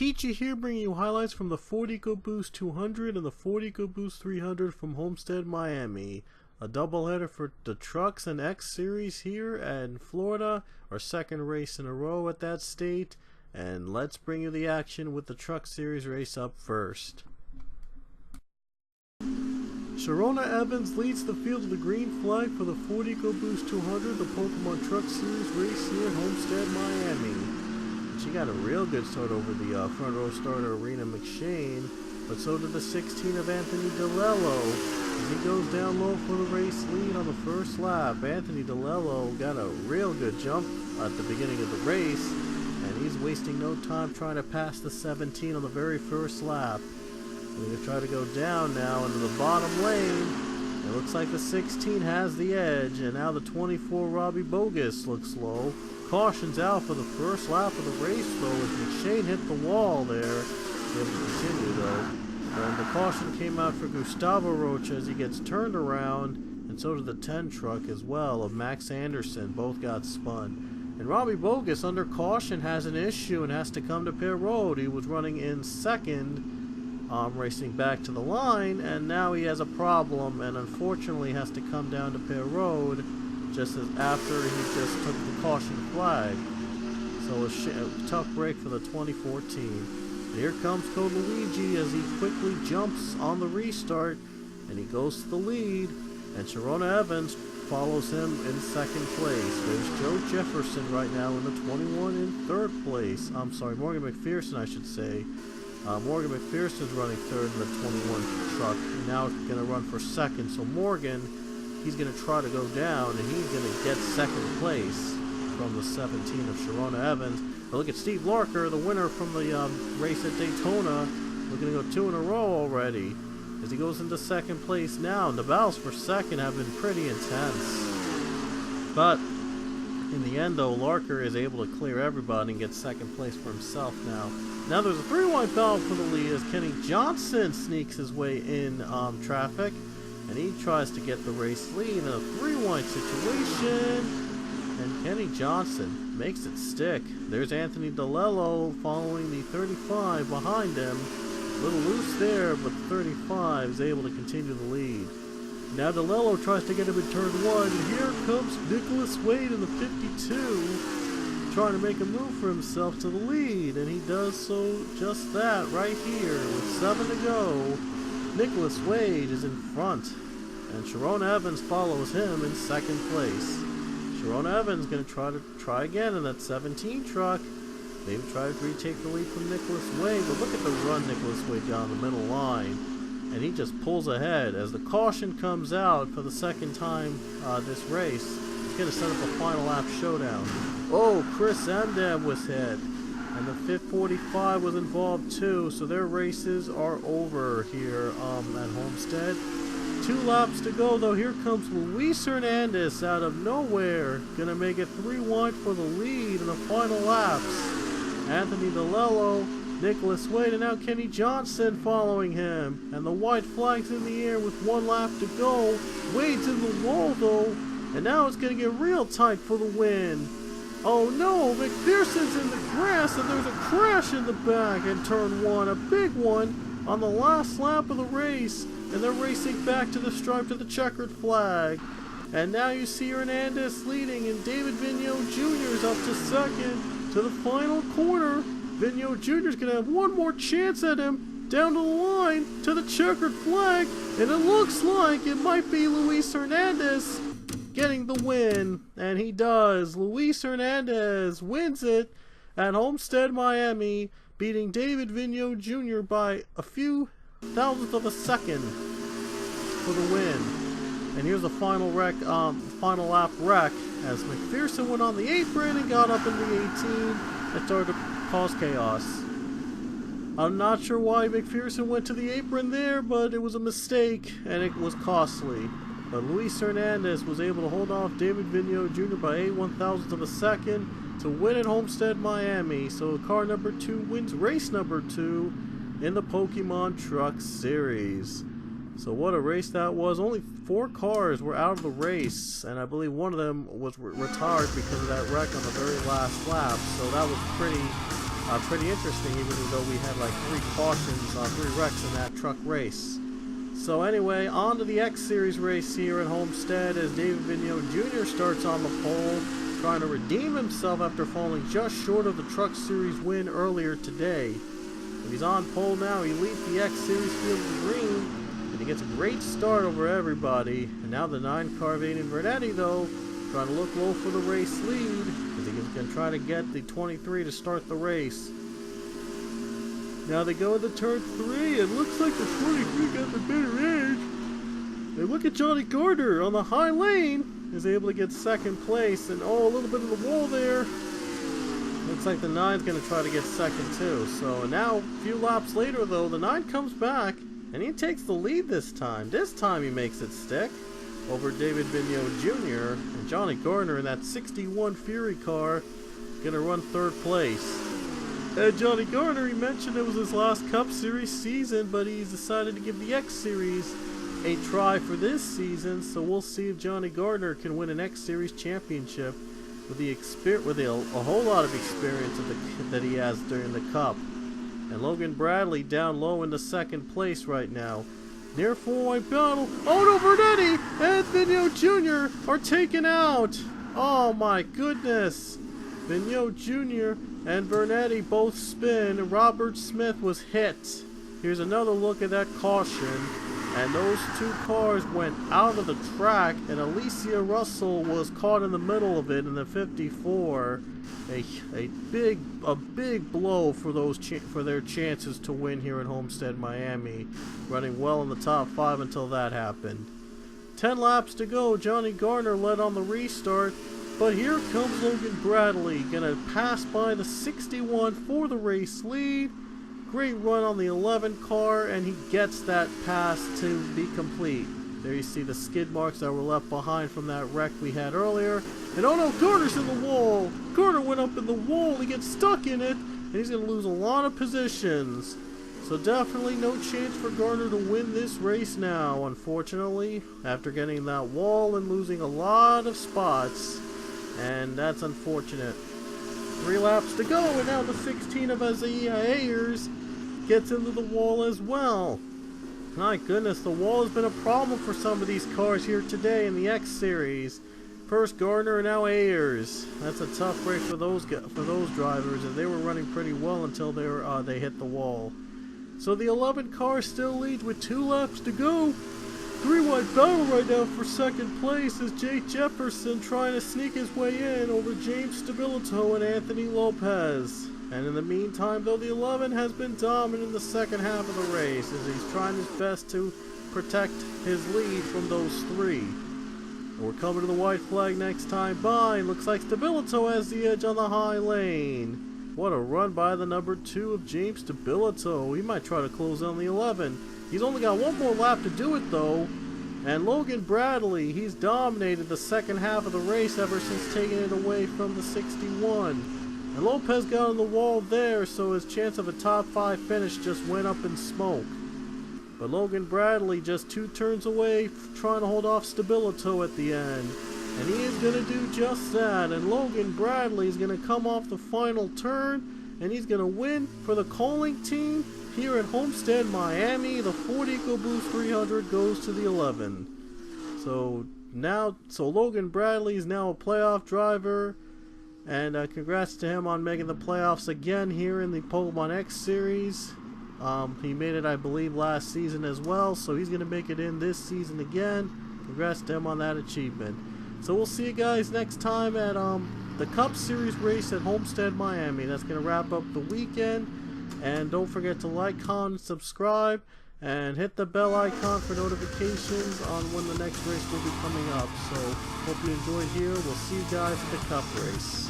Peachy here, bringing you highlights from the Ford EcoBoost 200 and the Ford EcoBoost 300 from Homestead, Miami. A doubleheader for the trucks and X Series here in Florida, our second race in a row at that state. And let's bring you the action with the Truck Series race up first. Sharona Evans leads the field of the green flag for the Ford EcoBoost 200, the Pokemon Truck Series race here in Homestead, Miami. She got a real good start over the front row starter, Arena McShane, but so did the 16 of Anthony DeLello as he goes down low for the race lead on the first lap. Anthony DeLello got a real good jump at the beginning of the race, and he's wasting no time trying to pass the 17 on the very first lap. We're going to try to go down now into the bottom lane. It looks like the 16 has the edge, and now the 24 Robbie Bogus looks low. Caution's out for the first lap of the race though, as McShane hit the wall there. Able to continue though. And the caution came out for Gustavo Rocha as he gets turned around, and so did the 10 truck as well of Max Anderson. Both got spun. And Robbie Bogus under caution has an issue and has to come to pit road. He was running in second, racing back to the line, and now he has a problem and unfortunately has to come down to pit road just as after he just took the caution flag. So a tough break for the 2014. And here comes Code Luigi as he quickly jumps on the restart, and he goes to the lead, and Sharona Evans follows him in second place. There's Joe Jefferson right now in the 21 in third place. I'm sorry, Morgan McPherson I should say. Morgan McPherson's running third in the 21 truck, and now he's going to run for second. So Morgan, he's going to try to go down, and he's going to get second place from the 17 of Sharona Evans. But look at Steve Larker, the winner from the race at Daytona. We're going to go 2 in a row already as he goes into second place now. And the battles for second have been pretty intense. But in the end, though, Larker is able to clear everybody and get second place for himself now. Now there's a 3-wide battle for the lead as Kenny Johnson sneaks his way in traffic. And he tries to get the race lead in a 3-wide situation. And Kenny Johnson makes it stick. There's Anthony DeLello following the 35 behind him. A little loose there, but the 35 is able to continue the lead. Now DeLello tries to get him in turn 1. And here comes Nicholas Wade in the 52, trying to make a move for himself to the lead. And he does so just that right here with 7 to go. Nicholas Wade is in front, and Sharona Evans follows him in second place. Sharona Evans going to try again in that 17 truck. Maybe try to retake the lead from Nicholas Wade, but look at the run Nicholas Wade got on the middle line, and he just pulls ahead as the caution comes out for the second time this race. It's going to set up a final lap showdown. Oh, Chris Emdem was hit. And the 545 was involved too, so their races are over here at Homestead. 2 laps to go though. Here comes Luis Hernandez out of nowhere, gonna make it 3 wide for the lead in the final laps. Anthony DeLello, Nicholas Wade, and now Kenny Johnson following him. And the white flag's in the air with 1 lap to go. Wade's in the wall though, and now it's gonna get real tight for the win. Oh no, McPherson's in the grass and there's a crash in the back in turn 1, a big one on the last lap of the race, and they're racing back to the stripe to the checkered flag. And now you see Hernandez leading and David Vigneault Jr. is up to second to the final corner. Vigneault Jr. is going to have one more chance at him down to the line to the checkered flag, and it looks like it might be Luis Hernandez getting the win, and he does. Luis Hernandez wins it at Homestead, Miami, beating David Vigneault Jr. by a few thousandths of a second for the win. And here's the final final lap wreck as McPherson went on the apron and got up in the 18 and started to cause chaos. I'm not sure why McPherson went to the apron there, but it was a mistake and it was costly. But Luis Hernandez was able to hold off David Vigneault Jr. by 8/1000th of a second to win at Homestead, Miami. So car number 2 wins race number 2 in the Pokemon Truck Series. So what a race that was. Only 4 cars were out of the race, and I believe one of them was retired because of that wreck on the very last lap. So that was pretty pretty interesting, even though we had like 3 cautions, 3 wrecks in that truck race. So anyway, on to the X Series race here at Homestead as David Vigneault Jr. starts on the pole, trying to redeem himself after falling just short of the Truck Series win earlier today. But he's on pole now. He leads the X Series field of green, and he gets a great start over everybody. And now the 9 car of Aiden Vernetti, though, trying to look low for the race lead, because he's going to try to get the 23 to start the race. Now they go into turn 3, and looks like the 23 got the better edge. And look at Johnny Gardner on the high lane, is able to get 2nd place, and oh, a little bit of the wall there. Looks like the 9's going to try to get 2nd too. So now, a few laps later though, the 9 comes back, and he takes the lead this time. This time he makes it stick over David Vigneault Jr. and Johnny Gardner in that 61 Fury car, going to run 3rd place. And Johnny Gardner, he mentioned it was his last Cup Series season, but he's decided to give the X Series a try for this season, so we'll see if Johnny Gardner can win an X Series championship with a whole lot of experience that he has during the Cup. And Logan Bradley down low into 2nd place right now. Near 4-wide battle. Oh no, Vernetti and Vigneault Jr. are taken out. Oh my goodness. Vigneault Jr. and Vernetti both spin. Robert Smith was hit. Here's another look at that caution. And those 2 cars went out of the track, and Alicia Russell was caught in the middle of it in the 54. A big blow for their chances to win here at Homestead, Miami. Running well in the top 5 until that happened. 10 laps to go. Johnny Gardner led on the restart. But here comes Logan Bradley, gonna pass by the 61 for the race lead. Great run on the 11 car, and he gets that pass to be complete. There you see the skid marks that were left behind from that wreck we had earlier. And oh no, Gardner's in the wall. Gardner went up in the wall. He gets stuck in it, and he's gonna lose a lot of positions. So definitely no chance for Gardner to win this race now, unfortunately, after getting that wall and losing a lot of spots. And that's unfortunate. 3 laps to go, and now the 16 of Isaiah Ayers gets into the wall as well. My goodness, the wall has been a problem for some of these cars here today in the X Series. First Gardner and now Ayers. That's a tough race for those drivers, as they were running pretty well until they hit the wall. So the 11 car still leads with 2 laps to go. 3-wide battle right now for 2nd place is Jake Jefferson trying to sneak his way in over James Stabilito and Anthony Lopez. And in the meantime, though, the 11 has been dominant in the 2nd half of the race as he's trying his best to protect his lead from those 3. And we're coming to the white flag next time by. Looks like Stabilito has the edge on the high lane. What a run by the number 2 of James Stabilito. He might try to close on the 11. He's only got 1 more lap to do it though. And Logan Bradley, he's dominated the 2nd half of the race ever since taking it away from the 61. And Lopez got on the wall there, so his chance of a top 5 finish just went up in smoke. But Logan Bradley just 2 turns away, trying to hold off Stabilito at the end. And he is going to do just that. And Logan Bradley is going to come off the final turn, and he's going to win for the Calling team here at Homestead, Miami. The Ford EcoBoost 300 goes to the 11. So Logan Bradley is now a playoff driver, and congrats to him on making the playoffs again here in the Pokemon X series. He made it, I believe, last season as well, so he's going to make it in this season again. Congrats to him on that achievement. So we'll see you guys next time at the Cup Series race at Homestead, Miami. That's going to wrap up the weekend. And don't forget to like, comment, subscribe, and hit the bell icon for notifications on when the next race will be coming up. So hope you enjoyed here. We'll see you guys at the Cup race.